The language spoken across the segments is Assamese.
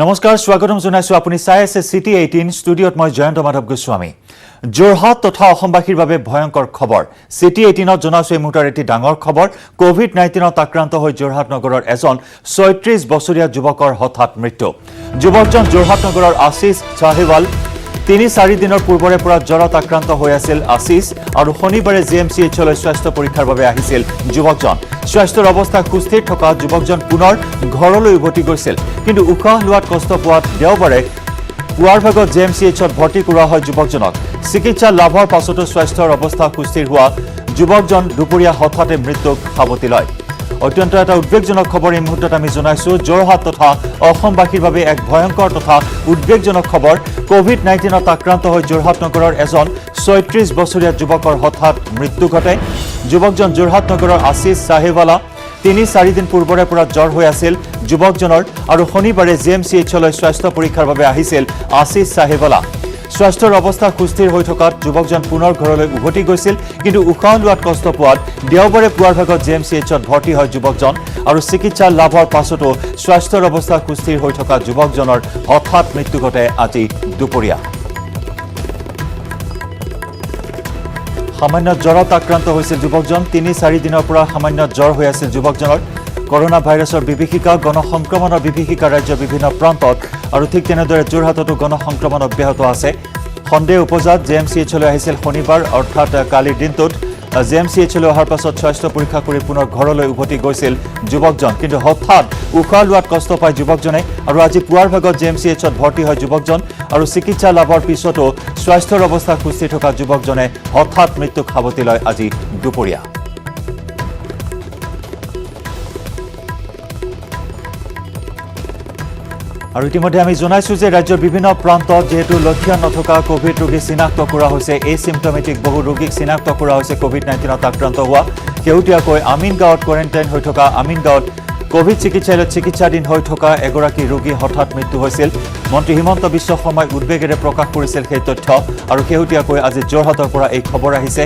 নমস্কাৰ স্বাগতম জনাইছো আপুনি চাই আছে সিটি 18 ষ্টুডিঅত মই জয়ন্ত মাধৱ গোস্বামী যোৰহাট তথা অসমবাসীৰ বাবে ভয়ংকৰ খবৰ সিটি 18ত জনাইছো এই মুহূৰ্তৰ এটি ডাঙৰ খবৰ কোভিড-19ত আক্ৰান্ত হৈ যোৰহাট নগৰৰ এজন 36 বছৰীয়া যুৱকৰ হঠাৎ মৃত্যু যুৱকজন যোৰহাট নগৰৰ আশিষ চাহিৱাল 3-4 দিনৰ পূৰ্বৰে পৰা জ্বৰত আক্ৰান্ত হৈ আছিল আশিষ আৰু শনিবাৰে জিএমচিএইচলৈ স্বাস্থ্য পৰীক্ষাৰ বাবে আহিছিল যুৱকজন স্বাস্থ্যৰ অৱস্থা সুস্থিৰ থকা যুৱকজন পুনৰ ঘৰলৈ উভতি গৈছিল কিন্তু উশাহ লোৱাত কষ্ট পোৱাত দেওবাৰে পুৱাৰ ভাগত জিএমচিএইচত ভৰ্তি কৰা হয় যুৱকজনক চিকিৎসা লাভৰ পাছতো স্বাস্থ্যৰ অৱস্থা সুস্থিৰ হোৱা যুৱকজন দুপৰীয়া হঠাতে মৃত্যুক সাৱটি লয় অত্যন্ত এটা উদ্বেগজনক খবৰ এই মুহূৰ্তত আমি জনাইছো যোৰহাট তথা অসমবাসীৰ বাবে এক ভয়ংকৰ তথা উদ্বেগজনক খবৰ কোভিড-19ত আক্ৰান্ত হৈ যোৰহাট নগৰৰ এজন 36 বছৰীয়া যুৱকৰ হঠাৎ মৃত্যু ঘটে যুৱকজন যোৰহাট নগৰৰ আশিষ চাহিৱালা 3-4 দিন পূৰ্বৰে পৰা জ্বৰ হৈ আছিল যুৱকজনৰ আৰু শনিবাৰে জিএমচিএইচলৈ স্বাস্থ্য পৰীক্ষাৰ বাবে আহিছিল আশিষ চাহিৱালা স্বাস্থ্যৰ অৱস্থা সুস্থিৰ হৈ থকাত যুৱকজন পুনৰ ঘৰলৈ উভতি গৈছিল কিন্তু উশাহ লোৱাত কষ্ট পোৱাত দেওবাৰে পুৱাৰ ভাগত জিএমচিএইচত ভৰ্তি হয় যুৱকজন আৰু চিকিৎসা লাভৰ পাছতো স্বাস্থ্যৰ অৱস্থা সুস্থিৰ হৈ থকা যুৱকজনৰ হঠাৎ মৃত্যু ঘটে আজি দুপৰীয়া সামান্য জ্বৰত আক্ৰান্ত হৈছিল যুৱকজন 3-4 দিনৰ পৰা সামান্য জ্বৰ হৈ আছিল যুৱকজনৰ কৰোনা ভাইৰাছৰ বিভীষিকা গণসংক্ৰমণৰ বিভীষিকা ৰাজ্যৰ বিভিন্ন প্ৰান্তত আৰু ঠিক তেনেদৰে যোৰহাটতো গণসংক্ৰমণ অব্যাহত আছে সন্দেহ উপজাত জিএমচিএইচলৈ আহিছিল শনিবাৰ অৰ্থাৎ কালিৰ দিনটোত জিএমচিএইচলৈ অহাৰ পাছত স্বাস্থ্য পৰীক্ষা কৰি পুনৰ ঘৰলৈ উভতি গৈছিল যুৱকজন কিন্তু হঠাৎ উশাহ লোৱাত কষ্ট পায় যুৱকজনে আৰু আজি পুৱাৰ ভাগত জিএমচিএইচত ভৰ্তি হয় যুৱকজন আৰু চিকিৎসা লাভৰ পিছতো স্বাস্থ্যৰ অৱস্থা সুস্থিৰ থকা যুৱকজনে হঠাৎ মৃত্যুক সাৱটি লয় আজি দুপৰীয়া আৰু ইতিমধ্যে আমি জনাইছো যে ৰাজ্যৰ বিভিন্ন প্ৰান্তত যেহেতু লক্ষণ নথকা কোভিড ৰোগী চিনাক্ত কৰা হৈছে এচিম্পটমেটিক বহু ৰোগীক চিনাক্ত কৰা হৈছে কোভিড-19ত আক্ৰান্ত হোৱা কেউটিয়াকৈ আমিনগাঁৱত কোৱাৰেণ্টাইন হৈ থকা আমিনগাঁৱত কোভিড চিকিৎসালয়ত চিকিৎসাধীন হৈ থকা এগৰাকী ৰোগী হঠাৎ মৃত্যু হৈছিল মন্ত্ৰী হিমন্ত বিশ্ব শৰ্মাই উদ্বেগেৰে প্ৰকাশ কৰিছিল সেই তথ্য আৰু কেউটিয়াকৈ আজি যোৰহাটৰ পৰা এই খবৰ আহিছে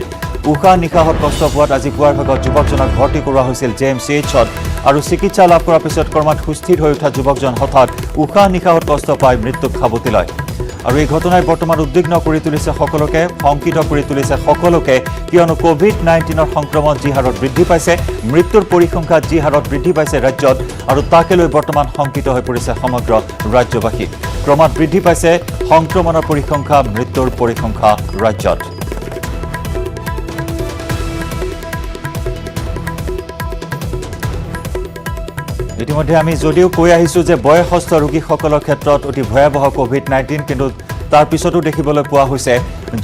উশাহ নিশাহত কষ্ট পোৱাত আজি পুৱাৰ ভাগত যুৱকজনক ভৰ্তি কৰোৱা হৈছিল জিএমচিএইচত আৰু চিকিৎসা লাভ কৰাৰ পিছত ক্ৰমাৎ সুস্থিৰ হৈ উঠা যুৱকজন হঠাৎ উশাহ নিশাহত কষ্ট পাই মৃত্যুক সাৱটি লয় আৰু এই ঘটনাই বৰ্তমান উদ্বিগ্ন কৰি তুলিছে সকলোকে শংকিত কৰি তুলিছে সকলোকে কিয়নো কোভিড-19ৰ সংক্ৰমণ যি হাৰত বৃদ্ধি পাইছে মৃত্যুৰ পৰিসংখ্যা যি হাৰত বৃদ্ধি পাইছে ৰাজ্যত আৰু তাকে লৈ বৰ্তমান শংকিত হৈ পৰিছে সমগ্ৰ ৰাজ্যবাসী ক্ৰমাৎ বৃদ্ধি পাইছে সংক্ৰমণৰ পৰিসংখ্যা মৃত্যুৰ পৰিসংখ্যা ৰাজ্যত ইতিমধ্যে আমি যদিও কৈ আহিছো যে বয়সস্থ ৰোগীসকলৰ ক্ষেত্ৰত অতি ভয়াৱহ কোভিড-19 কিন্তু তাৰ পিছতো দেখিবলৈ পোৱা হৈছে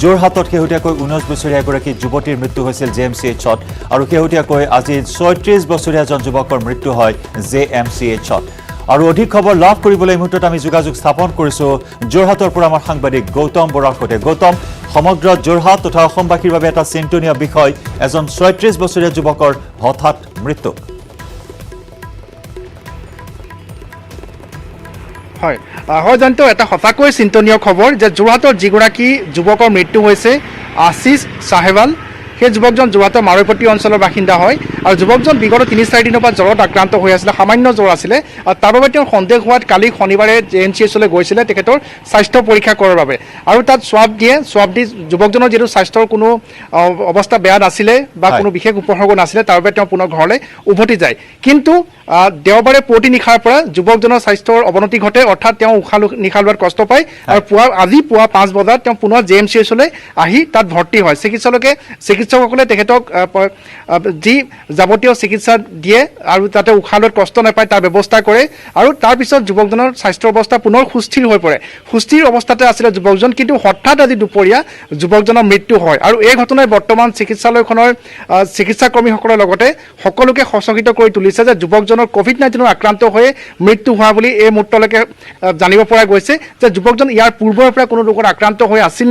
যোৰহাটত শেহতীয়াকৈ 19 বছৰীয়া এগৰাকী যুৱতীৰ মৃত্যু হৈছিল জিএমচিএইচত আৰু শেহতীয়াকৈ আজি 36 বছৰীয়া এজন যুৱকৰ মৃত্যু হয় জিএমচিএইচত আৰু অধিক খবৰ লাভ কৰিবলৈ এই মুহূৰ্তত আমি যোগাযোগ স্থাপন কৰিছো যোৰহাটৰ পৰা আমাৰ সাংবাদিক গৌতম বৰাৰ সৈতে গৌতম সমগ্ৰ যোৰহাট তথা অসমবাসীৰ বাবে এটা চিন্তনীয় বিষয় এজন 36 বছৰীয়া যুৱকৰ হঠাৎ মৃত্যু হয় জয়ন্ত এটা সঁচাকৈ চিন্তনীয় খবৰ যে যোৰহাটৰ যিগৰাকী যুৱকৰ মৃত্যু হৈছে আশিষ চাহিৱাল সেই যুৱকজন যোৰহাটৰ মাৰৈপট্টি অঞ্চলৰ বাসিন্দা হয় আৰু যুৱকজন বিগত 3-4 দিনৰ পৰা জ্বৰত আক্ৰান্ত হৈ আছিলে সামান্য জ্বৰ আছিলে আৰু তাৰ বাবে তেওঁৰ সন্দেহ হোৱাত কালি শনিবাৰে জিএমচিএইচলৈ গৈছিলে তেখেতৰ স্বাস্থ্য পৰীক্ষা কৰাৰ বাবে আৰু তাত সোৱাব দি যুৱকজনৰ যিহেতু স্বাস্থ্যৰ কোনো অৱস্থা বেয়া নাছিলে বা কোনো বিশেষ উপসৰ্গ নাছিলে তাৰ বাবে তেওঁ পুনৰ ঘৰলৈ উভতি যায় কিন্তু দেওবাৰে পুৱতি নিশাৰ পৰা যুৱকজনৰ স্বাস্থ্যৰ অৱনতি ঘটে অৰ্থাৎ তেওঁ উশাহ নিশাহ লোৱাত কষ্ট পায় আৰু আজি পুৱা 5 বজাত তেওঁ পুনৰ জিএমচিএইচলৈ আহি তাত ভৰ্তি হয় চিকিৎসকসকলে তেখেতক যি যাৱতীয় চিকিৎসা দিয়ে আৰু তাতে উশাহ লোৱাত কষ্ট নাপায় তাৰ ব্যৱস্থা কৰে আৰু তাৰপিছত যুৱকজনৰ স্বাস্থ্যৰ অৱস্থা পুনৰ সুস্থিৰ হৈ পৰে সুস্থিৰ অৱস্থাতে আছিলে যুৱকজন কিন্তু হঠাৎ আজি দুপৰীয়া যুৱকজনৰ মৃত্যু হয় আৰু এই ঘটনাই বৰ্তমান চিকিৎসালয়খনৰ চিকিৎসাকৰ্মীসকলৰ লগতে সকলোকে সচকিত কৰি তুলিছে যে যুৱকজনৰ কোভিড-19ৰ আক্ৰান্ত হৈ মৃত্যু হোৱা বুলি এই মুহূৰ্তলৈকে জানিব পৰা গৈছে যে যুৱকজন ইয়াৰ পূৰ্বৰ পৰা কোনো ৰোগত আক্ৰান্ত হৈ আছিল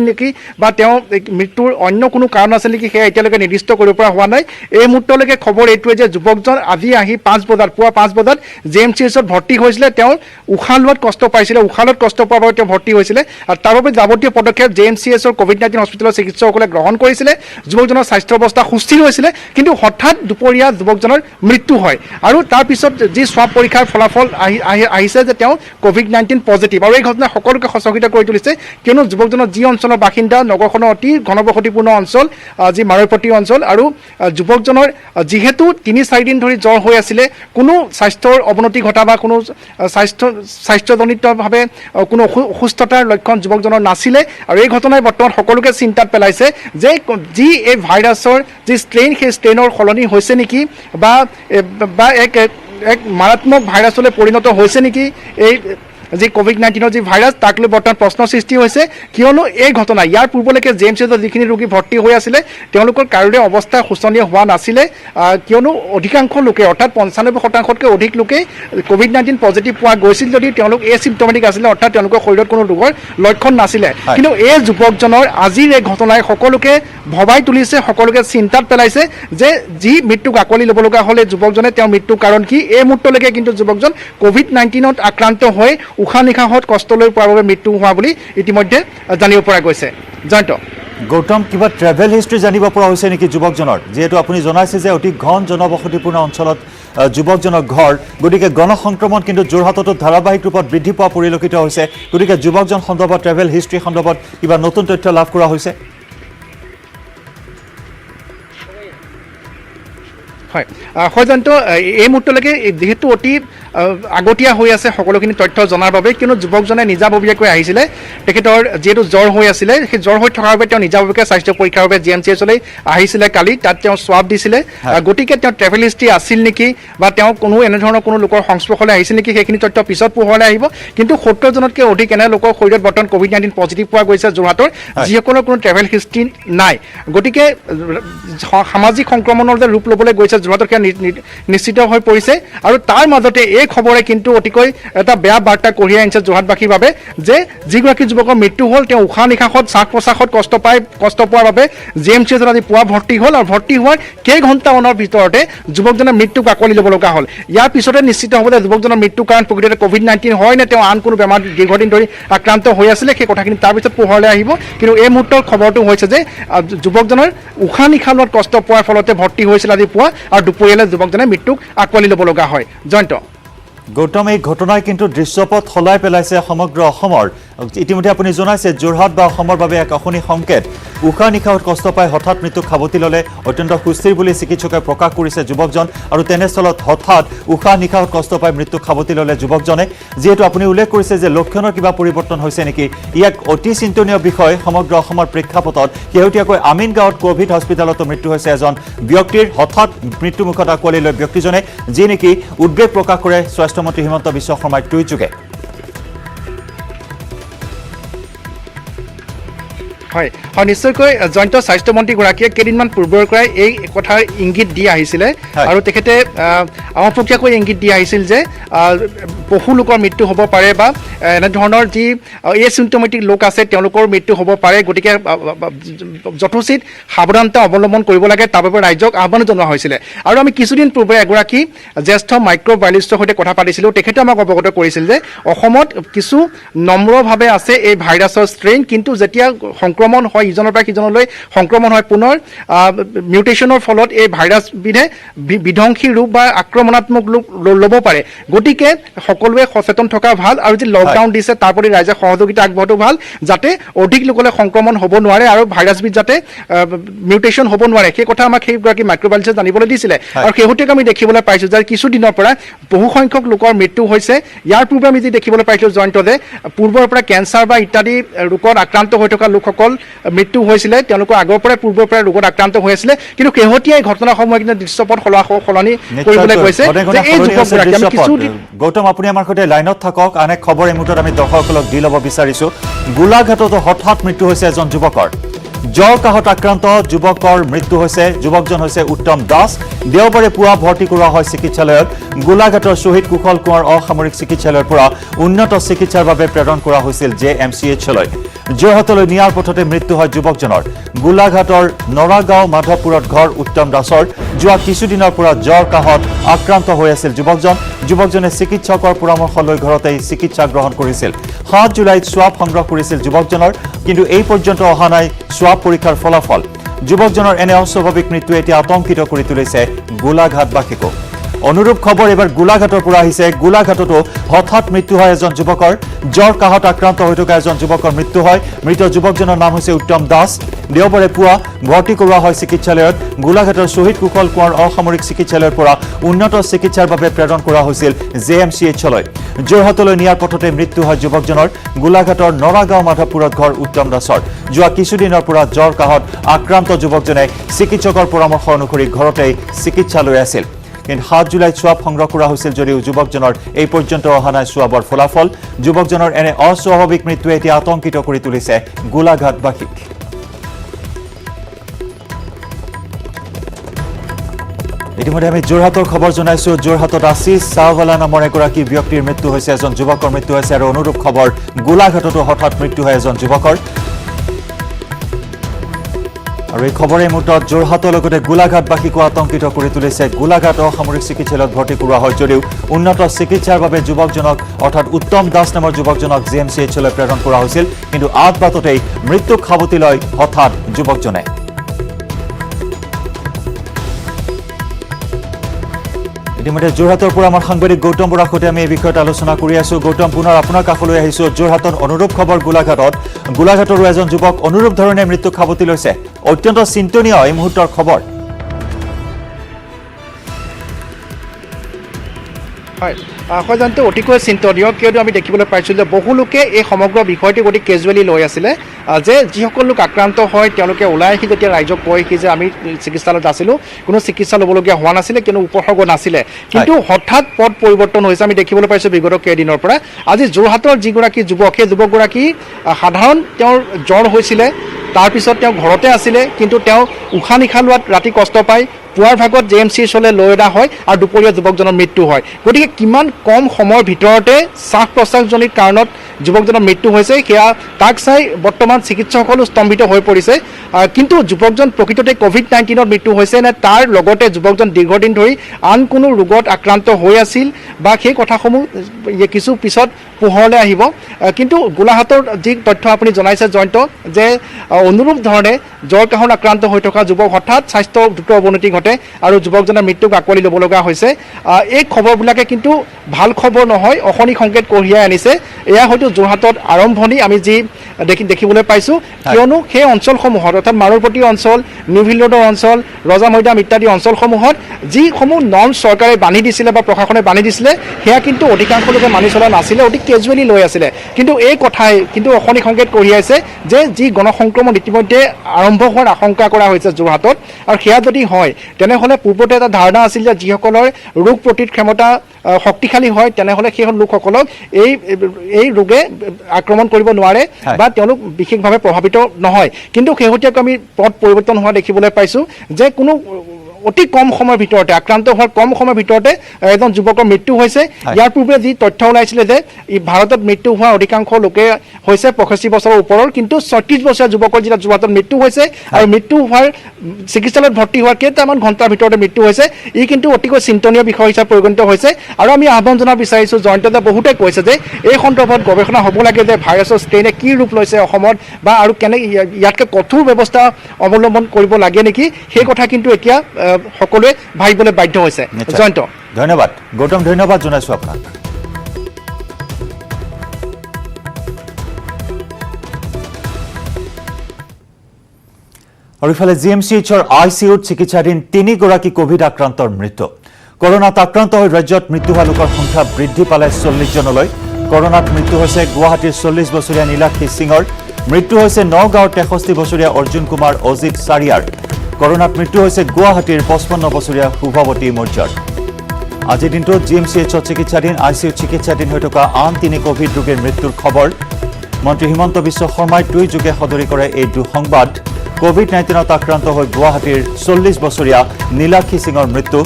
নেকি বা তেওঁ মৃত্যুৰ অন্য কোনো কাৰণ আছে নেকি সেয়া এতিয়ালৈকে নিৰ্দিষ্ট কৰিব পৰা হোৱা নাই এই মুহূৰ্তলৈকে খবৰ এইটোৱে যে যুৱকজন আজি আহি 5 বজাত পুৱা 5 বজাত JMCHত ভৰ্তি হৈছিলে তেওঁ উশাহ লোৱাত কষ্ট পাইছিলে উশাহ লোৱাত কষ্ট পোৱাৰ বাবে তেওঁ ভৰ্তি হৈছিলে আৰু তাৰ বাবে যাৱতীয় পদক্ষেপ JMCHৰ COVID-19 হস্পিটেলৰ চিকিৎসকসকলে গ্ৰহণ কৰিছিলে যুৱকজনৰ স্বাস্থ্য অৱস্থা সুস্থিৰ হৈছিলে কিন্তু হঠাৎ দুপৰীয়া যুৱকজনৰ মৃত্যু হয় আৰু তাৰ পিছত যি স্বাব পৰীক্ষাৰ ফলাফল আহিছে যে তেওঁ COVID-19 পজিটিভ আৰু এই ঘটনা সকলোকে সচকিত কৰি তুলিছে কিয়নো যুৱকজনৰ যি অঞ্চলৰ বাসিন্দা নগৰখনৰ অতি ঘনবসতিপূৰ্ণ অঞ্চল যি মাৰৈপট্টি অঞ্চল আৰু যুৱকজনৰ যিহেতু 3-4 দিন ধৰি জ্বৰ হৈ আছিলে কোনো স্বাস্থ্যৰ অৱনতি ঘটা বা কোনো স্বাস্থ্যজনিতভাৱে কোনো অসুস্থতাৰ লক্ষণ যুৱকজনৰ নাছিলে আৰু এই ঘটনাই বৰ্তমান সকলোকে চিন্তাত পেলাইছে যে যি এই ভাইৰাছৰ যি ষ্ট্ৰেইন সেই ষ্ট্ৰেইনৰ সলনি হৈছে নেকি বা এক মাৰাত্মক ভাইৰাছলৈ পৰিণত হৈছে নেকি এই যি COVID-19 যি ভাইৰাছ তাক লৈ বৰ্তমান প্ৰশ্ন সৃষ্টি হৈছে কিয়নো এই ঘটনা ইয়াৰ পূৰ্বলৈকে JMCHত যিখিনি ৰোগী ভৰ্তি হৈ আছিলে তেওঁলোকৰ কাৰোৰে অৱস্থা শোচনীয় হোৱা নাছিলে কিয়নো অধিকাংশ লোকে অৰ্থাৎ 95%তকৈ অধিক লোকে COVID-19 পজিটিভ পোৱা গৈছিল যদি তেওঁলোক এচিম্পটমেটিক আছিলে অৰ্থাৎ তেওঁলোকৰ শৰীৰত কোনো ৰোগৰ লক্ষণ নাছিলে কিন্তু এই যুৱকজনৰ আজিৰ এই ঘটনাই সকলোকে ভবাই তুলিছে সকলোকে চিন্তাত পেলাইছে যে যি মৃত্যুক আকোৱালি ল'ব লগা হ'লে যুৱকজনে তেওঁৰ মৃত্যুৰ কাৰণ কি এই মুহূৰ্তলৈকে কিন্তু যুৱকজন COVID-19ত আক্ৰান্ত হৈ উশাহ নিশাহত কষ্ট লৈ পোৱাৰ বাবে মৃত্যু হোৱা বুলি ইতিমধ্যে জানিব পৰা গৈছে জয়ন্ত গৌতম কিবা ট্ৰেভেল হিষ্ট্ৰী জানিব পৰা হৈছে নেকি যুৱকজনৰ যিহেতু আপুনি জনাইছে যে অতি ঘন জনবসতিপূৰ্ণ অঞ্চলত যুৱকজনৰ ঘৰ গতিকে গণসংক্ৰমণ কিন্তু যোৰহাটতো ধাৰাবাহিক ৰূপত বৃদ্ধি পোৱা পৰিলক্ষিত হৈছে গতিকে যুৱকজন সন্দৰ্ভত ট্ৰেভেল হিষ্ট্ৰী সন্দৰ্ভত কিবা নতুন তথ্য লাভ কৰা হৈছে হয় হয়জন্ত এই মুহূৰ্তলৈকে যেহেতু অতি আগতীয়া হৈ আছে সকলোখিনি তথ্য জনাৰ বাবে কিয়নো যুৱকজনে নিজাববীয়াকৈ আহিছিলে তেখেতৰ যিহেতু জ্বৰ হৈ আছিলে সেই জ্বৰ হৈ থকাৰ বাবে তেওঁ নিজাববীয়াকৈ স্বাস্থ্য পৰীক্ষাৰ বাবে JMCHলৈ আহিছিলে কালি তাত তেওঁ স্বাব দিছিলে গতিকে তেওঁ ট্ৰেভেল হিষ্ট্ৰী আছিল নেকি বা তেওঁ কোনো এনেধৰণৰ কোনো লোকৰ সংস্পৰ্শলৈ আহিছিল নেকি সেইখিনি তথ্য পিছত পোহৰলৈ আহিব কিন্তু 70জনতকৈ অধিক এনে লোকৰ শৰীৰত বৰ্তমান COVID-19 পজিটিভ পোৱা গৈছে যোৰহাটৰ যিসকলৰ কোনো ট্ৰেভেল হিষ্ট্ৰী নাই গতিকে সামাজিক সংক্ৰমণৰ যে ৰূপ ল'বলৈ গৈছে যোৰহাটৰ সেয়া নিশ্চিত হৈ পৰিছে আৰু তাৰ মাজতে এই খবৰে কিন্তু অতিকৈ এটা বেয়া বাৰ্তা কঢ়িয়াই আনিছে যোৰহাটবাসীৰ বাবে যে যিগৰাকী যুৱকৰ মৃত্যু হ'ল তেওঁ উশাহ নিশাহত শ্বাস প্ৰশ্বাসত কষ্ট পোৱাৰ বাবে JMCHত আজি পুৱা ভৰ্তি হ'ল আৰু ভৰ্তি হোৱাৰ কেইঘণ্টামানৰ ভিতৰতে যুৱকজনে মৃত্যুক আকোৱালি ল'ব লগা হ'ল ইয়াৰ পিছতে নিশ্চিত হ'ব যে যুৱকজনৰ মৃত্যুৰ কাৰণ প্ৰকৃততে COVID-19 হয় নে তেওঁ আন কোনো বেমাৰ দীৰ্ঘদিন ধৰি আক্ৰান্ত হৈ আছিলে সেই কথাখিনি তাৰপিছত পোহৰলৈ আহিব কিন্তু এই মুহূৰ্তৰ খবৰটো হৈছে যে যুৱকজনৰ উশাহ নিশাহ লোৱাত কষ্ট পোৱাৰ ফলতে ভৰ্তি হৈছিল আজি পুৱা আৰু দুপৰীয়ালৈ যুৱকজনে মৃত্যুক আকোৱালি ল'ব লগা হয় জয়ন্ত গৌতম এই ঘটনাই কিন্তু দৃশ্যপট সলাই পেলাইছে সমগ্ৰ অসমৰ ইতিমধ্যে আপুনি জনাইছে যোৰহাট বা অসমৰ বাবে এক অশনি সংকেত উশাহ নিশাহত কষ্ট পাই হঠাৎ মৃত্যুক সাৱটি ল'লে অত্যন্ত সুস্থিৰ বুলি চিকিৎসকে প্ৰকাশ কৰিছে যুৱকজন আৰু তেনেস্থলত হঠাৎ উশাহ নিশাহত কষ্ট পাই মৃত্যুক সাৱটি ল'লে যুৱকজনে যিহেতু আপুনি উল্লেখ কৰিছে যে লক্ষণৰ কিবা পৰিৱৰ্তন হৈছে নেকি ইয়াক অতি চিন্তনীয় বিষয় সমগ্ৰ অসমৰ প্ৰেক্ষাপটত শেহতীয়াকৈ আমিনগাঁৱত কোভিড হস্পিটেলতো মৃত্যু হৈছে এজন ব্যক্তিৰ হঠাৎ মৃত্যুমুখত আকোৱালি লৈ ব্যক্তিজনে যি নেকি উদ্বেগ প্ৰকাশ কৰে স্বাস্থ্যমন্ত্ৰী হিমন্ত বিশ্ব শৰ্মাৰ টুইটযোগে হয় হয় নিশ্চয়কৈ জয়ন্ত স্বাস্থ্যমন্ত্ৰীগৰাকীয়ে কেইদিনমান পূৰ্বৰ পৰাই এই কথাৰ ইংগিত দি আহিছিলে আৰু তেখেতে আমপক্ষীয়াকৈ ইংগিত দি আহিছিল যে বহু লোকৰ মৃত্যু হ'ব পাৰে বা এনেধৰণৰ যি এচিম্পটমেটিক লোক আছে তেওঁলোকৰ মৃত্যু হ'ব পাৰে গতিকে যথোচিত সাৱধানতা অৱলম্বন কৰিব লাগে তাৰ বাবে ৰাইজক আহ্বান জনোৱা হৈছিলে আৰু আমি কিছুদিন পূৰ্বে এগৰাকী জ্যেষ্ঠ মাইক্ৰ'বায়লজিষ্টৰ সৈতে কথা পাতিছিলোঁ তেখেতে আমাক অৱগত কৰিছিল যে অসমত কিছু নম্ৰভাৱে আছে এই ভাইৰাছৰ ষ্ট্ৰেইন কিন্তু যেতিয়া সংক্ৰমণ হয় ইজনৰ পৰা সিজনলৈ সংক্ৰমণ হয় পুনৰ মিউটেশ্যনৰ ফলত এই ভাইৰাছবিধে বিধ্বংসী ৰূপ বা আক্ৰমণাত্মক ৰূপ ল'ব পাৰে গতিকে সকলোৱে সচেতন থকা ভাল আৰু যি লকডাউন দিছে তাৰ প্ৰতি ৰাইজে সহযোগিতা আগবঢ়োৱাটো ভাল যাতে অধিক লোকলৈ সংক্ৰমণ হ'ব নোৱাৰে আৰু ভাইৰাছবিধ যাতে মিউটেশ্যন হ'ব নোৱাৰে সেই কথা আমাক সেইগৰাকী মাইক্ৰ'বায়লজিষ্টে জানিবলৈ দিছিলে আৰু শেহতীয়াকৈ আমি দেখিবলৈ পাইছোঁ যে কিছুদিনৰ পৰা বহু সংখ্যক লোকৰ মৃত্যু হৈছে ইয়াৰ পূৰ্বে আমি যি দেখিবলৈ পাইছিলোঁ জয়ন্ত যে পূৰ্বৰ পৰা কেঞ্চাৰ বা ইত্যাদি ৰোগত আক্ৰান্ত হৈ থকা লোকসকল মৃত্যু হৈছিলে তেওঁলোকৰ আগৰ পৰাই পূৰ্বৰ পৰা ৰোগত আক্ৰান্ত হৈ আছিলে কিন্তু শেহতীয়া এই ঘটনাসমূহে কিন্তু দৃশ্যপট সলনি কৰিবলৈ গৈছে যে এই যুৱকগৰাকী আমি কিছুদিন গৌতম আপুনি আমাৰ সৈতে লাইনত থাকক আন এক খবৰ এই মুহূৰ্তত আমি দৰ্শকসকলক দি ল'ব বিচাৰিছোঁ গোলাঘাটতো হঠাৎ মৃত্যু হৈছে এজন যুৱকৰ জ্বৰ কাহত আক্ৰান্ত যুৱকৰ মৃত্যু হৈছে যুৱকজন হৈছে উত্তম দাস দেওবাৰে পুৱা ভৰ্তি কৰোৱা হয় চিকিৎসালয়ত গোলাঘাটৰ শহীদ কুশল কোঁৱৰ অসামৰিক চিকিৎসালয়ৰ পৰা উন্নত চিকিৎসাৰ বাবে প্ৰেৰণ কৰা হৈছিল JMCHলৈ যোৰহাটলৈ নিয়াৰ পথতে মৃত্যু হয় যুৱকজনৰ গোলাঘাটৰ নৰাগাঁও মাধৱপুৰত ঘৰ উত্তম দাসৰ যোৱা কিছুদিনৰ পৰা জ্বৰ কাহত আক্ৰান্ত হৈ আছিল যুৱকজনে চিকিৎসকৰ পৰামৰ্শ লৈ ঘৰতেই চিকিৎসা গ্ৰহণ কৰিছিল 7 জুলাইত স্বাব সংগ্ৰহ কৰিছিল যুৱকজনৰ কিন্তু এই পৰ্যন্ত অহা নাই স্বাব পৰীক্ষাৰ ফলাফল যুৱকজনৰ এনে অস্বাভাৱিক মৃত্যু এতিয়া আতংকিত কৰি তুলিছে গোলাঘাটবাসীক অনুৰূপ খবৰ এবাৰ গোলাঘাটৰ পৰা আহিছে গোলাঘাটতো হঠাৎ মৃত্যু হয় এজন যুৱকৰ জ্বৰ কাহত আক্ৰান্ত হৈ থকা এজন যুৱকৰ মৃত্যু হয় মৃত যুৱকজনৰ নাম হৈছে উত্তম দাস দেওবাৰে পুৱা ভৰ্তি কৰোৱা হয় চিকিৎসালয়ত গোলাঘাটৰ শহীদ কুশল কোঁৱৰ অসামৰিক চিকিৎসালয়ৰ পৰা উন্নত চিকিৎসাৰ বাবে প্ৰেৰণ কৰা হৈছিল JMCHলৈ যোৰহাটলৈ নিয়াৰ পথতে মৃত্যু হয় যুৱকজনৰ গোলাঘাটৰ নৰাগাঁও মাধৱপুৰত ঘৰ উত্তম দাসৰ যোৱা কিছুদিনৰ পৰা জ্বৰ কাহত আক্ৰান্ত যুৱকজনে চিকিৎসকৰ পৰামৰ্শ অনুসৰি ঘৰতেই চিকিৎসা লৈ আছিল কিন্তু 7 জুলাইত স্বাব সংগ্ৰহ কৰা হৈছিল যদিও যুৱকজনৰ এই পৰ্যন্ত অহা নাই স্বাবৰ ফলাফল যুৱকজনৰ এনে অস্বাভাৱিক মৃত্যুৱে এতিয়া আতংকিত কৰি তুলিছে গোলাঘাটবাসীক ইতিমধ্যে আমি যোৰহাটৰ খবৰ জনাইছো যোৰহাটত আশিস চাহৱালা নামৰ এগৰাকী ব্যক্তিৰ মৃত্যু হৈছে এজন যুৱকৰ মৃত্যু হৈছে আৰু অনুৰূপ খবৰ গোলাঘাটতো হঠাৎ মৃত্যু হয় এজন যুৱকৰ আৰু এই খবৰে মুহূৰ্তত যোৰহাটৰ লগতে গোলাঘাটবাসীকো আতংকিত কৰি তুলিছে গোলাঘাট অসামৰিক চিকিৎসালয়ত ভৰ্তি কৰোৱা হয় যদিও উন্নত চিকিৎসাৰ বাবে যুৱকজনক অৰ্থাৎ উত্তম দাস নামৰ যুৱকজনক JMCHলৈ প্ৰেৰণ কৰা হৈছিল কিন্তু আগ বাটতেই মৃত্যুক সাৱটি লয় হঠাৎ যুৱকজনে ইতিমধ্যে যোৰহাটৰ পৰা আমাৰ সাংবাদিক গৌতম বৰাৰ সৈতে আমি এই বিষয়ত আলোচনা কৰি আছো গৌতম পুনৰ আপোনাৰ কাষলৈ আহিছো যোৰহাটৰ অনুৰূপ খবৰ গোলাঘাটৰো এজন যুৱক অনুৰূপ ধৰণে মৃত্যুক সাৱটি লৈছে অত্যন্ত চিন্তনীয় এই মুহূৰ্তৰ খবৰ হয় হয়তো অতিকৈ চিন্তনীয় কিয়নো আমি দেখিবলৈ পাইছোঁ যে বহু লোকে এই সমগ্ৰ বিষয়টোক অতি কেজুৱেলি লৈ আছিলে যে যিসকল লোক আক্ৰান্ত হয় তেওঁলোকে ওলাই আহি যেতিয়া ৰাইজক কয় যে আমি চিকিৎসালয়ত আছিলোঁ কোনো চিকিৎসা ল'বলগীয়া হোৱা নাছিলে কিন্তু উপসৰ্গ নাছিলে কিন্তু হঠাৎ পথ পৰিৱৰ্তন হৈছে আমি দেখিবলৈ পাইছোঁ বিগত কেইদিনৰ পৰা আজি যোৰহাটৰ যিগৰাকী যুৱক সেই যুৱকগৰাকী সাধাৰণ তেওঁৰ জ্বৰ হৈছিলে তাৰপিছত তেওঁ ঘৰতে আছিলে কিন্তু তেওঁ উশাহ নিশাহ লোৱাত ৰাতি কষ্ট পায় পুৱাৰ ভাগত JMCHলৈ লৈ অনা হয় আৰু দুপৰীয়া যুৱকজনৰ মৃত্যু হয় গতিকে কিমান কম সময়ৰ ভিতৰতে শ্বাস প্ৰশ্বাসজনিত কাৰণত যুৱকজনৰ মৃত্যু হৈছে সেয়া তাক চাই বৰ্তমান চিকিৎসকসকলো স্তম্ভিত হৈ পৰিছে কিন্তু যুৱকজন প্ৰকৃততে COVID-19ত মৃত্যু হৈছে নে তাৰ লগতে যুৱকজন দীৰ্ঘদিন ধৰি আন কোনো ৰোগত আক্ৰান্ত হৈ আছিল বা সেই কথাসমূহ কিছু পিছত পোহৰলৈ আহিব কিন্তু গোলাঘাটৰ যি তথ্য আপুনি জনাইছে জয়ন্ত যে অনুৰূপ ধৰণে জ্বৰ কাহত আক্ৰান্ত হৈ থকা যুৱক হঠাৎ স্বাস্থ্যৰ দ্ৰুত অৱনতি ঘটে আৰু যুৱকজনৰ মৃত্যুক আঁকোৱালি ল'ব লগা হৈছে এই খবৰবিলাকে কিন্তু ভাল খবৰ নহয় অশনি সংকেত কঢ়িয়াই আনিছে এয়া হয়তো যোৰহাটত আৰম্ভণি আমি যি দেখিবলৈ পাইছোঁ কিয়নো সেই অঞ্চলসমূহত অৰ্থাৎ মাৰুপতি অঞ্চল নিউভিল ৰোডৰ অঞ্চল ৰজা মৈদাম ইত্যাদি অঞ্চলসমূহত যিসমূহ নৰ্ম চৰকাৰে বান্ধি দিছিলে বা প্ৰশাসনে বান্ধি দিছিলে সেয়া কিন্তু অধিকাংশ লোকে মানি চলা নাছিলে অতি কেজুৱেলি লৈ আছিলে কিন্তু এই কথাই কিন্তু অশনি সংকেত কঢ়িয়াইছে যে যি গণসংক্ৰমণ ইতিমধ্যে আৰম্ভ হোৱাৰ আশংকা কৰা হৈছে যোৰহাটত আৰু সেয়া যদি হয় তেনেহ'লে পূৰ্বতে এটা ধাৰণা আছিল যে যিসকলৰ ৰোগ প্ৰতিৰোধ ক্ষমতা শক্তিশালী হয় তেনেহ'লে সেই লোকসকলক এই ৰোগে আক্ৰমণ কৰিব নোৱাৰে বা তেওঁলোক বিশেষভাৱে প্ৰভাৱিত নহয় কিন্তু শেহতীয়াকৈ আমি পথ পৰিৱৰ্তন হোৱা দেখিবলৈ পাইছোঁ যে কোনো অতি কম সময়ৰ ভিতৰতে আক্ৰান্ত হোৱাৰ কম সময়ৰ ভিতৰতে এজন যুৱকৰ মৃত্যু হৈছে ইয়াৰ পূৰ্বে যি তথ্য ওলাইছিলে যে ভাৰতত মৃত্যু হোৱা অধিকাংশ লোকে হৈছে 65 বছৰৰ ওপৰৰ কিন্তু 36 বছৰীয়া যুৱকৰ যেতিয়া যোৰহাটত মৃত্যু হৈছে আৰু মৃত্যু হোৱাৰ চিকিৎসালয়ত ভৰ্তি হোৱাৰ কেইটামান ঘণ্টাৰ ভিতৰতে মৃত্যু হৈছে ই কিন্তু অতিকৈ চিন্তনীয় বিষয় হিচাপে পৰিগণিত হৈছে আৰু আমি আহ্বান জনাব বিচাৰিছোঁ জয়ন্ত যে বহুতে কৈছে যে এই সন্দৰ্ভত গৱেষণা হ'ব লাগে যে ভাইৰাছৰ ষ্ট্ৰেইনে কি ৰূপ লৈছে অসমত বা আৰু কেনে ইয়াতকৈ কঠোৰ ব্যৱস্থা অৱলম্বন কৰিব লাগে নেকি সেই কথা কিন্তু এতিয়া সকলোৱে ভাবিবলৈ বাধ্য হৈছে জয়ন্ত ধন্যবাদ গৌতম ধন্যবাদ জনাইছোঁ আপোনাক আৰু ইফালে JMCHৰ ICUত চিকিৎসাধীন 3 গৰাকী কোভিড আক্ৰান্তৰ মৃত্যু কৰোনাত আক্ৰান্ত হৈ ৰাজ্যত মৃত্যু হোৱা লোকৰ সংখ্যা বৃদ্ধি পালে 40 জনলৈ কৰোনাত মৃত্যু হৈছে গুৱাহাটীৰ 40 বছৰীয়া নীলাক্ষী সিঙৰ মৃত্যু হৈছে নগাঁৱৰ 63 বছৰীয়া অৰ্জুন কুমাৰ অজিত চাৰিয়াৰ কৰোনাত মৃত্যু হৈছে গুৱাহাটীৰ 55 বছৰীয়া শুভৱতী মৌৰ্যৰ আজিৰ দিনটোত JMCHত চিকিৎসাধীন ICUত চিকিৎসাধীন হৈ থকা আন 3 কোভিড ৰোগীৰ মৃত্যুৰ খবৰ মন্ত্ৰী হিমন্ত বিশ্ব শৰ্মাই টুইট যোগে সদৰি কৰে এই দুঃসংবাদ কোভিড-19ত আক্ৰান্ত হৈ গুৱাহাটীৰ 40 বছৰীয়া নীলাক্ষী সিঙৰ মৃত্যু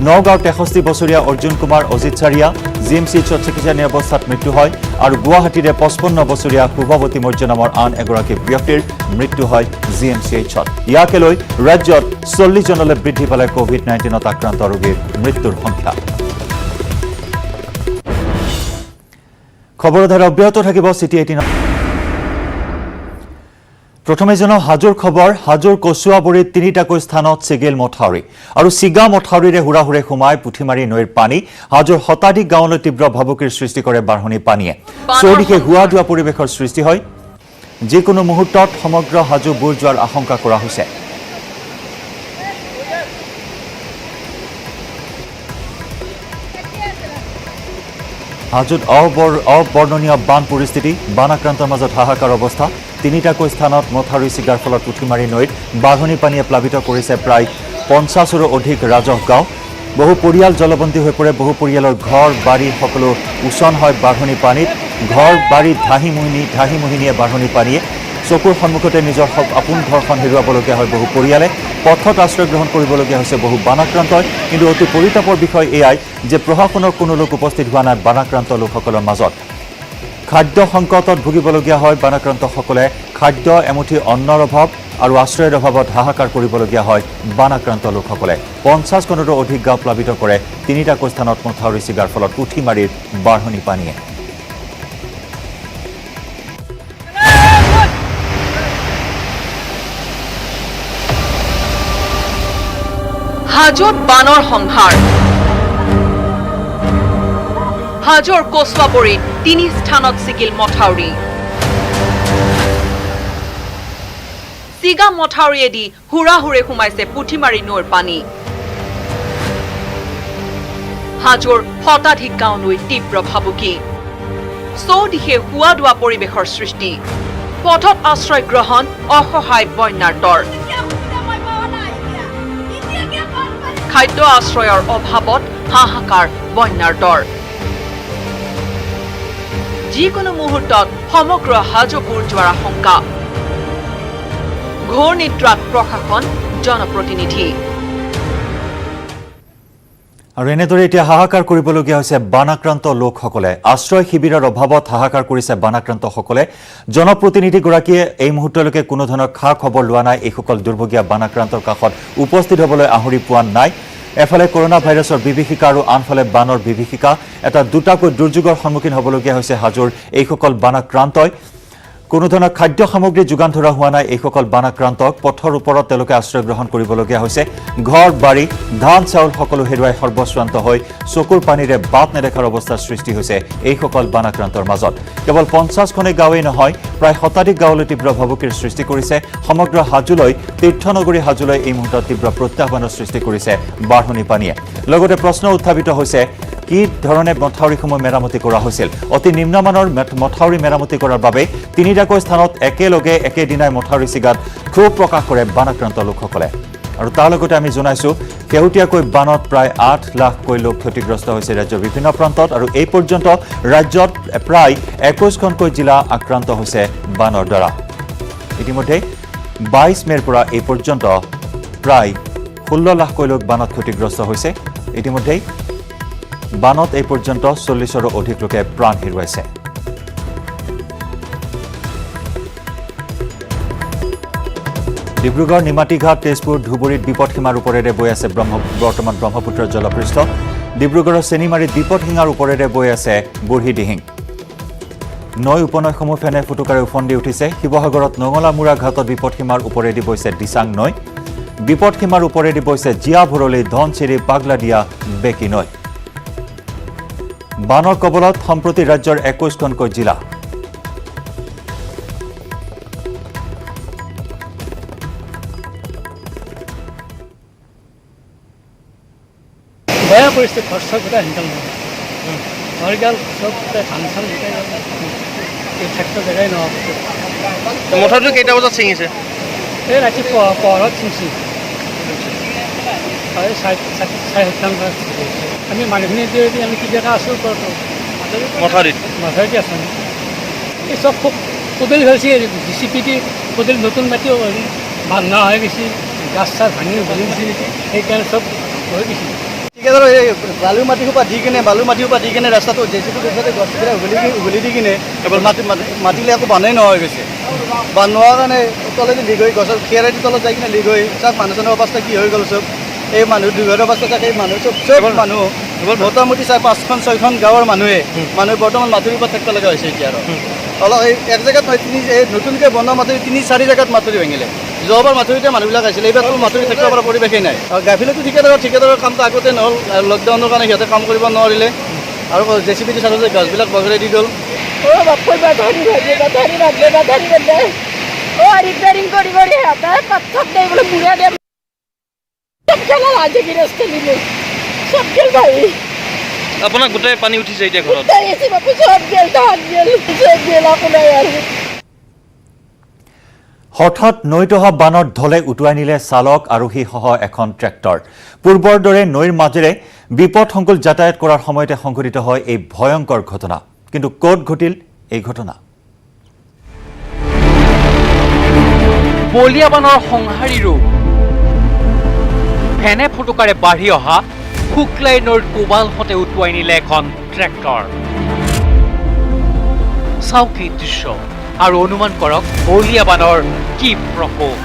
নগাঁৱৰ 63 বছৰীয়া অৰ্জুন কুমাৰ অজিতচাৰিয়া জিএমচিএইচত চিকিৎসাধীন অৱস্থাত মৃত্যু হয় আৰু গুৱাহাটীৰে 55 বছৰীয়া শুভৱতী মৌৰ্য নামৰ আন এগৰাকী ব্যক্তিৰ মৃত্যু হয় জিএমচিএইচত ইয়াকে লৈ ৰাজ্যত 40 জনলৈ বৃদ্ধি পালে কোভিড-19ত আক্ৰান্ত ৰোগীৰ মৃত্যুৰ সংখ্যা খবৰৰ ধাৰা অব্যাহত থাকিব চিটি 18 প্ৰথমে হাজোৰ খবৰ হাজোৰ কচুৱাবৰীত তিনিটাকৈ স্থানত চিগিল মথাউৰি আৰু চিগা মথাউৰিৰে হুৰাহুৰে সোমাই পুঠিমাৰী নৈৰ পানী হাজোৰ শতাধিক গাঁৱলৈ তীব্ৰ ভাবুকিৰ সৃষ্টি কৰে বাঢ়নী পানীয়ে চৌদিশে হুৱা ধোৱা পৰিৱেশৰ সৃষ্টি হয় যিকোনো মুহূৰ্তত সমগ্ৰ হাজো বুৰ যোৱাৰ আশংকা কৰা হৈছে হাজোত অবৰ্ণনীয় বান পৰিস্থিতি বানাক্ৰান্তৰ মাজত হাহাকাৰ অৱস্থা তিনিটাকৈ স্থানত মথাউৰি চিগাৰ ফলত পুঠিমাৰী নৈত বাঢ়নী পানীয়ে প্লাবিত কৰিছে প্ৰায় 50ৰো অধিক ৰাজহ গাঁও বহু পৰিয়াল জলবন্দী হৈ পৰে বহু পৰিয়ালৰ ঘৰ বাৰী সকলো উচন হয় বাঢ়নী পানীত ঘৰ বাৰী ধাহিমোহিনীয়ে বাঢ়নী পানীয়ে চকুৰ সন্মুখতে নিজৰ আপোন ঘৰখন হেৰুৱাবলগীয়া হয় বহু পৰিয়ালে পথত আশ্ৰয় গ্ৰহণ কৰিবলগীয়া হৈছে বহু বানাক্ৰান্তই কিন্তু অতি পৰিতাপৰ বিষয় এয়াই যে প্ৰশাসনৰ কোনো লোক উপস্থিত হোৱা নাই বানাক্ৰান্ত লোকসকলৰ মাজত খাদ্য সংকটত ভুগিবলগীয়া হয় বানাক্ৰান্তসকলে খাদ্য এমুঠি অন্নৰ অভাৱ আৰু আশ্ৰয়ৰ অভাৱত হাহাকাৰ কৰিবলগীয়া হয় বানাক্ৰান্ত লোকসকলে 50খনৰো অধিক গাঁও প্লাবিত কৰে তিনিটাকৈ স্থানত মথাউৰি চিগাৰ ফলত পুঠিমাৰীৰ বাঢ়নী পানীয়ে হাজোত বানৰ সংহাৰ হাজোৰ কচুৱাবৰীত 3 স্থানত চিগিল মথাউৰি চিগা মথাউৰিয়েদি হুৰাহুৰে সোমাইছে পুঠিমাৰী নৈৰ পানী হাজোৰ শতাধিক গাঁৱলৈ তীব্ৰ ভাবুকি চৌদিশে হুৱা ধোৱা পৰিৱেশৰ সৃষ্টি পথত আশ্ৰয় গ্ৰহণ অসহায় বন্যাৰ তৰ খাদ্য আশ্ৰয়ৰ অভাৱত হাহাকাৰ বন্যাৰ তৰ যিকোনো মুহূৰ্তত সমগ্ৰ হাজো বুৰ যোৱাৰ আশংকা ঘোৰ নিদ্ৰাত প্ৰশাসন জনপ্ৰতিনিধি আৰু এনেদৰে এতিয়া হাহাকাৰ কৰিবলগীয়া হৈছে বানাক্ৰান্ত লোকসকলে আশ্ৰয় শিবিৰৰ অভাৱত হাহাকাৰ কৰিছে বানাক্ৰান্তসকলে জনপ্ৰতিনিধিগৰাকীয়ে এই মুহূৰ্তলৈকে কোনো ধৰণৰ খা খবৰ লোৱা নাই এইসকল দুৰ্ভগীয়া বানাক্ৰান্তৰ কাষত উপস্থিত হ'বলৈ আহৰি পোৱা নাই এফালে কৰোনা ভাইৰাছৰ বিভীষিকা আৰু আনফালে বানৰ বিভীষিকা এটা দুটাকৈ দুৰ্যোগৰ সন্মুখীন হ'বলগীয়া হৈছে হাজোৰ এইসকল বানাক্ৰান্তই কোনো ধৰণৰ খাদ্য সামগ্ৰী যোগান ধৰা হোৱা নাই এইসকল বানাক্ৰান্তক পথৰ ওপৰত তেওঁলোকে আশ্ৰয় গ্ৰহণ কৰিবলগীয়া হৈছে ঘৰ বাৰী ধান চাউল সকলো হেৰুৱাই সৰ্বশ্ৰান্ত হৈ চকুৰ পানীৰে বাট নেদেখাৰ অৱস্থাৰ সৃষ্টি হৈছে এইসকল বানাক্ৰান্তৰ মাজত কেৱল 50খনে গাঁৱেই নহয় প্ৰায় শতাধিক গাঁৱলৈ তীব্ৰ ভাবুকিৰ সৃষ্টি কৰিছে সমগ্ৰ হাজোলৈ তীৰ্থনগৰী হাজোলৈ এই মুহূৰ্তত তীব্ৰ প্ৰত্যাহ্বানৰ সৃষ্টি কৰিছে বাঢ়নী পানীয়ে লগতে প্ৰশ্ন উত্থাপিত হৈছে কি ধৰণে মথাউৰিসমূহ মেৰামতি কৰা হৈছিল অতি নিম্নমানৰ মথাউৰি মেৰামতি কৰাৰ বাবে তিনিটাকৈ স্থানত একেলগে একেদিনাই মথাউৰি চিগাত ক্ষোভ প্ৰকাশ কৰে বানাক্ৰান্ত লোকসকলে আৰু তাৰ লগতে আমি জনাইছো শেহতীয়াকৈ বানত প্ৰায় 8 লাখকৈ লোক ক্ষতিগ্ৰস্ত হৈছে ৰাজ্যৰ বিভিন্ন প্ৰান্তত আৰু এই পৰ্যন্ত ৰাজ্যত প্ৰায় 21খনকৈ জিলা আক্ৰান্ত হৈছে বানৰ দ্বাৰা ইতিমধ্যে 22 মেৰ পৰা এই পৰ্যন্ত প্ৰায় 16 লাখকৈ লোক বানত ক্ষতিগ্ৰস্ত হৈছে ইতিমধ্যে বানত এই পৰ্যন্ত 40ৰো অধিক লোকে প্ৰাণ হেৰুৱাইছে ডিব্ৰুগড় নিমাতীঘাট তেজপুৰ ধুবুৰীত বিপদসীমাৰ ওপৰেৰে বৈ আছে বৰ্তমান ব্ৰহ্মপুত্ৰৰ জলপৃষ্ঠ ডিব্ৰুগড়ৰ চেনিমাৰীত বিপদসীমাৰ ওপৰেৰে বৈ আছে বুঢ়ী দিহিং নৈ উপনৈসমূহ ফেনে ফুটুকাৰে উফন্দি উঠিছে শিৱসাগৰত নঙলামুৰা ঘাটত বিপদসীমাৰ ওপৰেদি বৈছে দিচাং নৈ বিপদসীমাৰ ওপৰেদি বৈছে জিয়া ভৰলী ধনচিৰি পাগলাদিয়া বেকি নৈ বানৰ কবলত সম্প্ৰতি ৰাজ্যৰ 21খনকৈ জিলা বেয়া পৰিস্থিতি খৰচা গোটেই সোনকাল নহয় ঘৰগাল চব ধান চান এই ক্ষেত্ৰত জেগাই নহ'ব মথাউৰিটো কেইটা বজাত ছিঙিছে এই ৰাতি পোহৰত ছিঙিছে চাৰে 7টামান বজাত আমি মানুহখিনি যদি আমি কিবা আছোঁ ওপৰতো মথাউৰিত আছোঁ এই চব খুব পদূলি হৈছে জি চি পি দি পদূলি নতুন মাটি বান্ধা হৈ গৈছে গাছ চাছ ভাঙি উঘলি দিছে সেইকাৰণে চব হৈ গৈছে ঠিকাদাৰ এই বালু মাটিসোপা দি কিনে ৰাস্তাটো জেচিপি গছতে গছকেইটা উঘলি দি কিনে মাটিলে একো বানেই নোহোৱা হৈ গৈছে বান নোহোৱাৰ কাৰণে তলেদি লিক হৈ গছৰ খেৰেদি তলত যাই কিনে লিক হৈ চব মানুহজনৰ অৱস্থা কি হৈ গ'ল চব এই মানুহ দুঘৰৰ অৱস্থা থাকে এই মানুহ চব মানুহ মোটামুটি 5খন 6খন গাঁৱৰ মানুহে বৰ্তমান মাথুৰিৰ ওপৰত থাকিব লগা হৈছে এতিয়া আৰু অলপ এই এক জেগাত নহয় এই নতুনকৈ বনোৱা মাথুৰি 3-4 জেগাত মাথুৰি ভাঙিলে যোৱাবাৰ মাথুৰিতে মানুহবিলাক আহিছিলে এইবাৰতো মাথুৰি থাকিব পৰা পৰিৱেশেই নাই আৰু গাফিলতো ঠিকাদাৰৰ কামটো আগতে নহ'ল লকডাউনৰ কাৰণে সিহঁতে কাম কৰিব নোৱাৰিলে আৰু জেচিপিটি চাইডতে গাছবিলাক বগৰাই দি গ'ল রিপেয়ারিং করি করি হাতায় পাথর দেয় বলে পুড়ে দেয় সব খেলা আছে কি রাস্তা নিলে সব খেল ভাই আপোনাৰ গোটেই পানী উঠিছে এতিয়া ঘৰত তাই এসে বাপু সব গেল ধান গেল সব গেল আপোনাৰ আৰ হঠাৎ নৈত অহা বানৰ ঢলে উটুৱাই নিলে চালক আৰোহীসহ এখন ট্ৰেক্টৰ পূৰ্বৰ দৰে নৈৰ মাজেৰে বিপদসংকুল যাতায়াত কৰাৰ সময়তে সংঘটিত হয় এই ভয়ংকৰ ঘটনা কিন্তু ক'ত ঘটিল এই ঘটনা বলিয়াবানৰ সংহাৰী ৰূপ ফেনে ফুটুকাৰে বাঢ়ি অহা শুক্লাই নৈৰ কোবালহতে উটুৱাই নিলে এখন ট্ৰেক্টৰ চাওক এই দৃশ্য আৰু অনুমান কৰক বলিয়াবানৰ কি প্ৰকোপ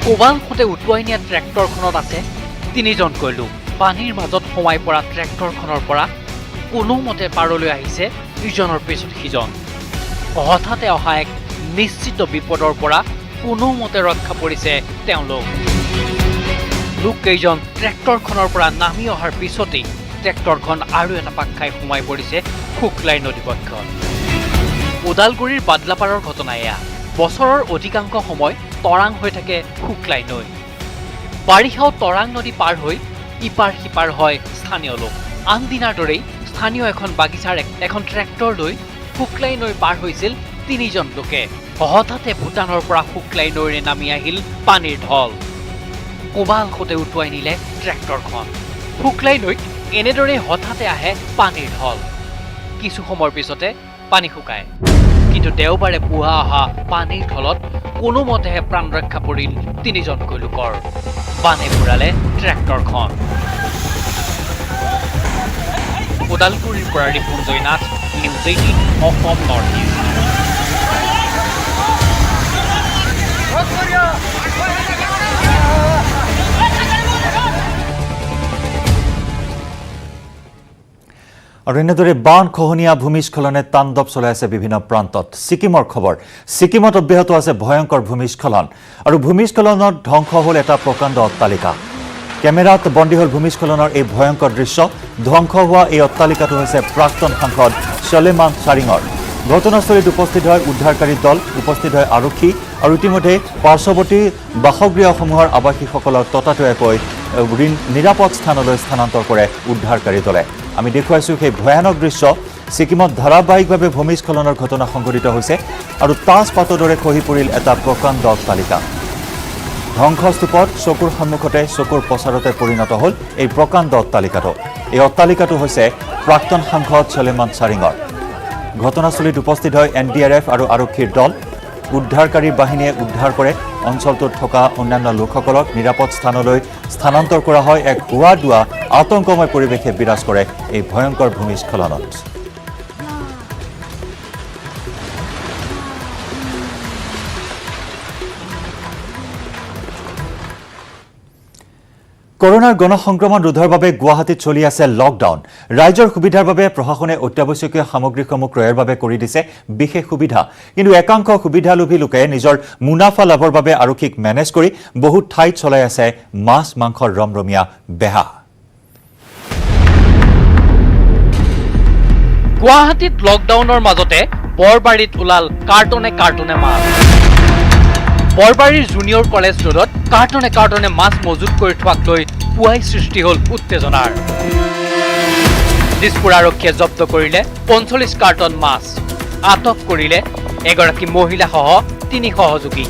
কোবালহতে উটুৱাই নিয়া ট্ৰেক্টৰখনত আছে 3জনকৈ লোক পানীৰ মাজত সোমাই পৰা ট্ৰেক্টৰখনৰ পৰা কোনোমতে পাৰলৈ আহিছে ইজনৰ পিছত সিজন হঠাতে অহা এক নিশ্চিত বিপদৰ পৰা কোনোমতে ৰক্ষা পৰিছে তেওঁলোক লোককেইজন ট্ৰেক্টৰখনৰ পৰা নামি অহাৰ পিছতেই ট্ৰেক্টৰখন আৰু এটা পাক খাই সোমাই পৰিছে শুক্লাই নদীপক্ষত ওদালগুৰিৰ বাদলাপাৰৰ ঘটনা এয়া বছৰৰ অধিকাংশ সময় তৰাং হৈ থাকে শুক্লাই নৈ বাৰিষাও তৰাং নদী পাৰ হৈ ইপাৰ সিপাৰ হয় স্থানীয় লোক আন দিনাৰ দৰেই স্থানীয় এখন বাগিচাৰ এখন ট্ৰেক্টৰ লৈ শুক্লাই নৈ পাৰ হৈছিল 3জন লোকে হঠাতে ভূটানৰ পৰা শুক্লাই নৈৰে নামি আহিল পানীৰ ঢল কোবালহতে উটুৱাই নিলে ট্ৰেক্টৰখন শুক্লাই নৈত এনেদৰে হঠাতে আহে পানীৰ ঢল কিছু সময়ৰ পিছতে পানী শুকায় কিন্তু দেওবাৰে পুৱা অহা পানীৰ ঢলত কোনোমতেহে প্ৰাণ ৰক্ষা পৰিল 3জনকৈ লোকৰ বানে বুৰালে ট্ৰেক্টৰখন ওদালগুৰিৰ পৰা Ripunjay Nath news 18 Assam north east আৰু এনেদৰে বান খহনীয়া ভূমিস্খলনে তাণ্ডৱ চলাই আছে বিভিন্ন প্ৰান্তত ছিকিমৰ খবৰ ছিকিমত অব্যাহত আছে ভয়ংকৰ ভূমিস্খলন আৰু ভূমিস্খলনত ধ্বংস হ'ল এটা প্ৰকাণ্ড অট্টালিকা কেমেৰাত বন্দী হ'ল ভূমিস্খলনৰ এই ভয়ংকৰ দৃশ্য ধ্বংস হোৱা এই অট্টালিকাটো হৈছে প্ৰাক্তন সাংসদ ছলেমান চাৰিঙৰ ঘটনাস্থলীত উপস্থিত হয় উদ্ধাৰকাৰী দল উপস্থিত হয় আৰক্ষী আৰু ইতিমধ্যে পাৰ্শ্বৱৰ্তী বাসগৃহসমূহৰ আৱাসীসকলক ততাতৈয়াকৈ নিৰাপদ স্থানলৈ স্থানান্তৰ কৰে উদ্ধাৰকাৰী দলে আমি দেখুৱাইছোঁ সেই ভয়ানক দৃশ্য ছিকিমত ধাৰাবাহিকভাৱে ভূমিস্খলনৰ ঘটনা সংঘটিত হৈছে আৰু তাজপাতৰ দৰে খহি পৰিল এটা প্ৰকাণ্ড অট্টালিকা ধ্বংসস্তূপত চকুৰ সন্মুখতে চকুৰ প্ৰচাৰতে পৰিণত হ'ল এই প্ৰকাণ্ড অট্টালিকাটো এই অট্টালিকাটো হৈছে প্ৰাক্তন সাংসদ ছলেমান চাৰিঙৰ ঘটনাস্থলীত উপস্থিত হয় NDRF আৰু আৰক্ষীৰ দল উদ্ধাৰকাৰী বাহিনীয়ে উদ্ধাৰ কৰে অঞ্চলটোত থকা অন্যান্য লোকসকলক নিৰাপদ স্থানলৈ স্থানান্তৰ কৰা হয় এক হোৱা দোৱা আতংকময় পৰিৱেশে বিৰাজ কৰে এই ভয়ংকৰ ভূমিস্খলনত কৰোনাৰ গণসংক্ৰমণ ৰোধৰ বাবে গুৱাহাটীত চলি আছে লকডাউন ৰাইজৰ সুবিধাৰ বাবে প্ৰশাসনে অত্যাৱশ্যকীয় সামগ্ৰীসমূহ ক্ৰয়ৰ বাবে কৰি দিছে বিশেষ সুবিধা কিন্তু একাংশ সুবিধালোভী লোকে নিজৰ মুনাফা লাভৰ বাবে আৰক্ষীক মেনেজ কৰি বহু ঠাইত চলাই আছে মাছ মাংসৰ ৰমৰমীয়া বেহা গুৱাহাটীত লকডাউনৰ মাজতে বৰবাৰীত ওলাল কাৰ্টনে মাছ বৰবাৰীৰ জুনিয়ৰ কলেজ ৰোডত কাৰ্টনে মাছ মজুত কৰি থোৱাক লৈ পুৱাই সৃষ্টি হ'ল উত্তেজনাৰ দিছপুৰ আৰক্ষীয়ে জব্দ কৰিলে 45 কাৰ্টন মাছ আটক কৰিলে এগৰাকী মহিলাসহ 3 সহযোগী।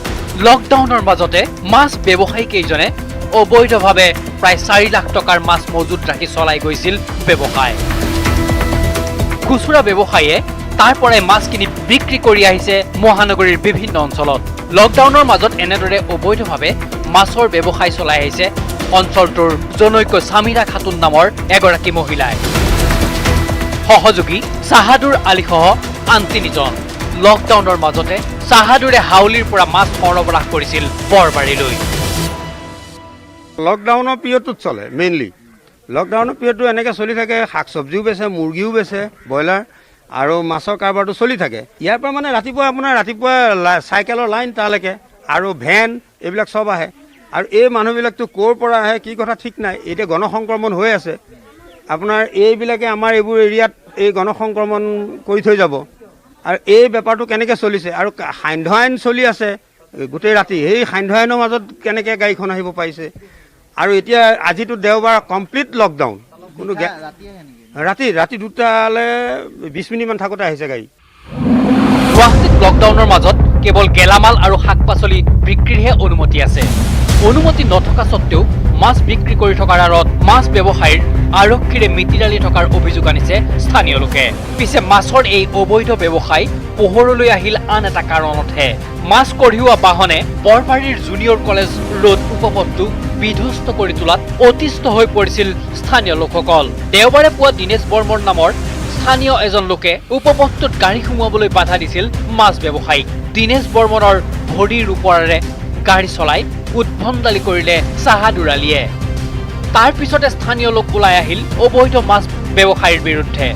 লকডাউনৰ মাজতে মাছ ব্যৱসায়ী কেইজনে অবৈধভাৱে প্ৰায় 4 লাখ টকাৰ মাছ মজুত ৰাখি চলাই গৈছিল ব্যৱসায়। খুচুৰা ব্যৱসায়ীয়ে তাৰ পৰাই মাছ কিনি বিক্ৰী কৰি আহিছে মহানগৰীৰ বিভিন্ন অঞ্চলত। লকডাউনৰ মাজত এনেদৰে অবৈধভাৱে মাছৰ ব্যৱসায় চলাই আহিছে অঞ্চলটোৰ জনৈক সামিৰা খাতুন নামৰ এগৰাকী মহিলাই। সহযোগী চাহাদুৰ আলীসহ আন 3জন। লকডাউনৰ মাজতে চাহাদুৰে হাউলিৰ পৰা মাছ সৰবৰাহ কৰিছিল বৰবাৰীলৈ। লকডাউনৰ পিৰিয়ডটোত চলে মেইনলি। লকডাউনৰ পিৰিয়ডটো এনেকৈ চলি থাকে, শাক চব্জিও বেচে, মুৰ্গীও বেচে, ব্ৰইলাৰ আৰু মাছৰ কাৰবাৰটো চলি থাকে। ইয়াৰ পৰা মানে ৰাতিপুৱা চাইকেলৰ লাইন তালৈকে আৰু ভেন এইবিলাক চব আহে। আৰু এই মানুহবিলাকতো ক'ৰ পৰা আহে কি কথা ঠিক নাই। এতিয়া গণসংক্ৰমণ হৈ আছে, আপোনাৰ এইবিলাকে আমাৰ এইবোৰ এৰিয়াত এই গণসংক্ৰমণ কৰি থৈ যাব। আৰু এই বেপাৰটো কেনেকৈ চলিছে আৰু সান্ধ্য আইন চলি আছে গোটেই ৰাতি, সেই সান্ধ্য আইনৰ মাজত কেনেকৈ গাড়ীখন আহিব পাৰিছে। আৰু এতিয়া আজিতো দেওবাৰ, কমপ্লিট লকডাউন। কোনো ৰাতি 2টালৈ 20 মিনিটমান থাকোঁতে আহিছে গাড়ী। গুৱাহাটীত লকডাউনৰ মাজত কেৱল গেলামাল আৰু শাক পাচলি বিক্ৰীৰহে অনুমতি আছে। অনুমতি নথকা স্বত্বেও মাছ বিক্ৰী কৰি থকাৰ আঁৰত মাছ ব্যৱসায়ীৰ আৰক্ষীৰে মিতিৰালি থকাৰ অভিযোগ আনিছে স্থানীয় লোকে। পিছে মাছৰ এই অবৈধ ব্যৱসায় পোহৰলৈ আহিল আন এটা কাৰণতহে। মাছ কঢ়িওৱা বাহনে বৰবাৰীৰ জুনিয়ৰ কলেজ ৰোড উপপথটো বিধ্বস্ত কৰি তোলাত অতিষ্ঠ হৈ পৰিছিল স্থানীয় লোকসকল। দেওবাৰে পুৱা দীনেশ বৰ্মন নামৰ স্থানীয় এজন লোকে উপপথটোত গাড়ী সোমোৱাবলৈ বাধা দিছিল মাছ ব্যৱসায়ীক। দীনেশ বৰ্মনৰ ভৰিৰ ওপৰেৰে গাড়ী চলাই উদ্ভণ্ডালি কৰিলে চাহাদুৰ আলীয়ে। তাৰ পিছতে স্থানীয় লোক ওলাই আহিল অবৈধ মাছ ব্যৱসায়ীৰ বিৰুদ্ধে।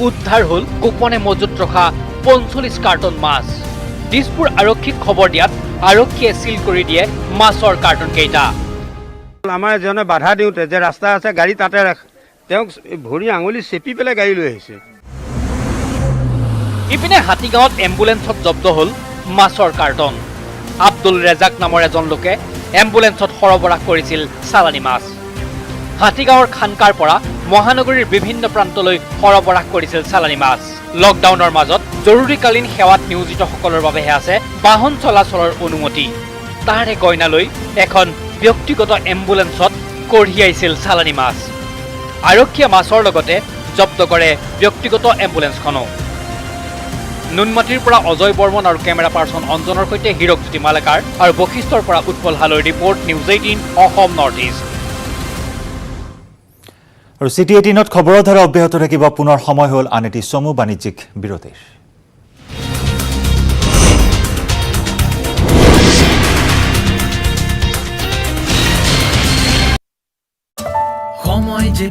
উদ্ধাৰ হ'ল গোপনে মজুত ৰখা 45 কাৰ্টন মাছ। দিছপুৰ আৰক্ষীক খবৰ দিয়াত আৰক্ষীয়ে চিল কৰি দিয়ে মাছৰ কাৰ্টন কেইটা। আমাৰ এজনে বাধা দিওঁতে যে ৰাস্তা আছে গাড়ী তাতে ৰাখ, তেওঁক ভৰি আঙুলি চেপি পেলাই গাড়ী লৈ আহিছে। ইপিনে হাতীগাঁৱত এম্বুলেন্সত জব্দ হ'ল মাছৰ কাৰ্টন। আব্দুল ৰেজাক নামৰ এজন লোকে এম্বুলেন্সত সৰবৰাহ কৰিছিল চালানী মাছ। হাতীগাঁৱৰ খানকাৰ পৰা মহানগৰীৰ বিভিন্ন প্ৰান্তলৈ সৰবৰাহ কৰিছিল চালানী মাছ। লকডাউনৰ মাজত জৰুৰীকালীন সেৱাত নিয়োজিতসকলৰ বাবেহে আছে বাহন চলাচলৰ অনুমতি। তাৰে গইনালৈ এখন ব্যক্তিগত এম্বুলেন্সত কঢ়িয়াইছিল চালানী মাছ। আৰক্ষীয়ে মাছৰ লগতে জব্দ কৰে ব্যক্তিগত এম্বুলেন্সখনো। নুনমাটিৰ পৰা অজয় বৰ্মন আৰু কেমেৰা পাৰ্চন অঞ্জনৰ সৈতে হীৰকজ্যোতি মালেকাৰ আৰু বশিষ্ঠৰ পৰা উৎপল হালৈ report, news 18 Assam north east. আৰু চিটি 18ত খবৰৰ ধাৰা অব্যাহত থাকিব। পুনৰ সময় হ'ল আন এটি চমু বাণিজ্যিক বিৰতিৰ। সময় যে